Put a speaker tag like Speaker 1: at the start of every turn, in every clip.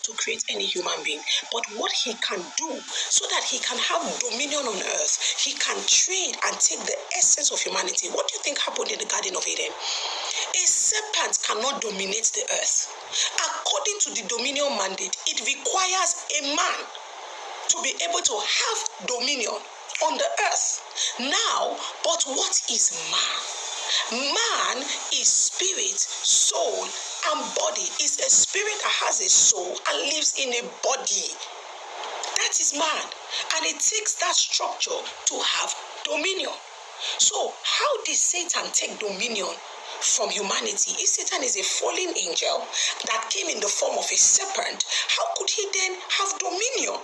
Speaker 1: to create any human being. But what he can do so that he can have dominion on earth, he can trade and take the essence of humanity. What do you think happened in the Garden of Eden? A serpent cannot dominate the earth. According to the dominion mandate, it requires a man to be able to have dominion on the earth. Now, but what is man? Man is spirit, soul, and body. Is a spirit that has a soul and lives in a body. That is man. And it takes that structure to have dominion. So, how did Satan take dominion from humanity? If Satan is a fallen angel that came in the form of a serpent, how could he then have dominion?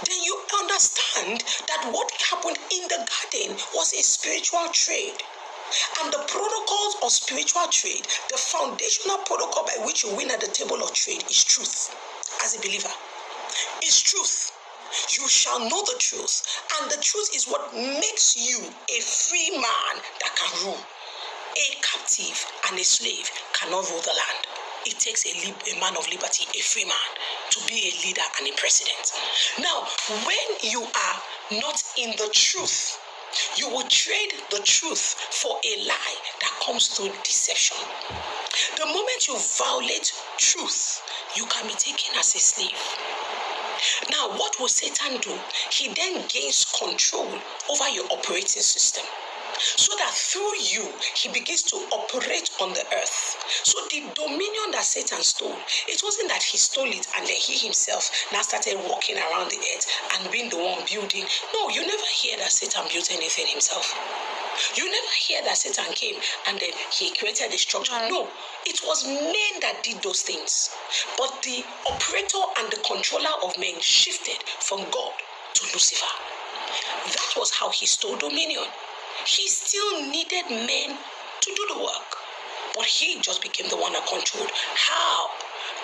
Speaker 1: Then you understand that what happened in the garden was a spiritual trade. And the protocols of spiritual trade, the foundational protocol by which you win at the table of trade is truth. As a believer, is truth. You shall know the truth, and the truth is what makes you a free man that can rule. A captive and a slave cannot rule the land. It takes a man of liberty, a free man, to be a leader and a president. Now, when you are not in the truth, you will trade the truth for a lie that comes through deception. The moment you violate truth, you can be taken as a slave. Now, what will Satan do? He then gains control over your operating system, so that through you, he begins to operate on the earth. So the dominion that Satan stole, it wasn't that he stole it and then he himself now started walking around the earth and being the one building. No, you never hear that Satan built anything himself. You never hear that Satan came and then he created the structure. No, it was men that did those things. But the operator and the controller of men shifted from God to Lucifer. That was how he stole dominion. He still needed men to do the work, but he just became the one that controlled. How?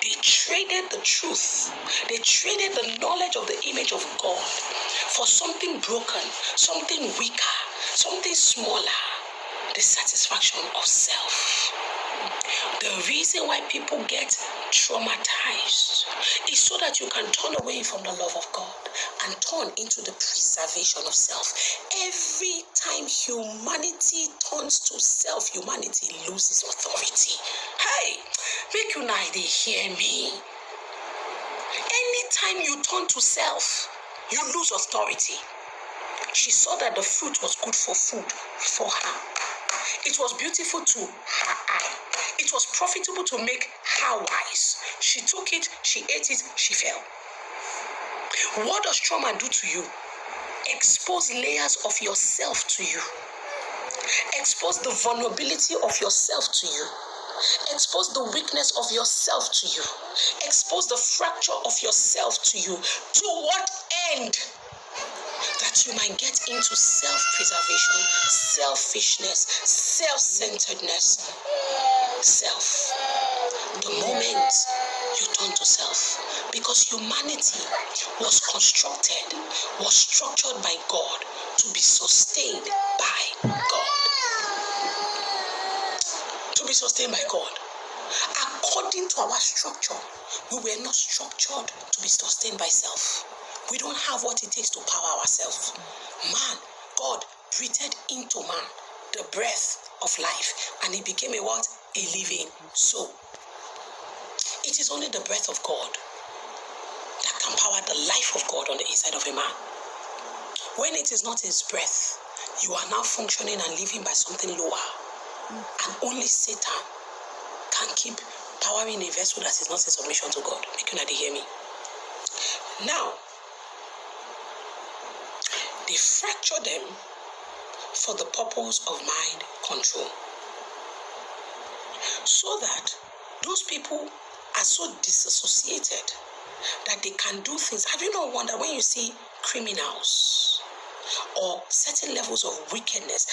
Speaker 1: They traded the truth. They traded the knowledge of the image of God for something broken, something weaker, something smaller, the satisfaction of self. The reason why people get traumatized is so that you can turn away from the love of God and turn into the preservation of self. Every time humanity turns to self, humanity loses authority. Hey, make you now they hear me. Anytime you turn to self, you lose authority. She saw that the fruit was good for food for her. It was beautiful to her eye. It was profitable to make her wise. She took it, she ate it, she fell. What does trauma do to you? Expose layers of yourself to you. Expose the vulnerability of yourself to you. Expose the weakness of yourself to you. Expose the fracture of yourself to you. To what end? That you might get into self-preservation, selfishness, self-centeredness. Self. The moment you turn to self, because humanity was constructed, was structured by God to be sustained by God. To be sustained by God. According to our structure, we were not structured to be sustained by self. We don't have what it takes to power ourselves. Man, God breathed into man the breath of life, and he became a what? A living soul. It is only the breath of God that can power the life of God on the inside of a man. When it is not his breath, you are now functioning and living by something lower. And only Satan can keep powering a vessel that is not in submission to God. Make you not hear me. Now, they fracture them for the purpose of mind control. So that those people are so disassociated that they can do things. Have you not wondered when you see criminals or certain levels of wickedness?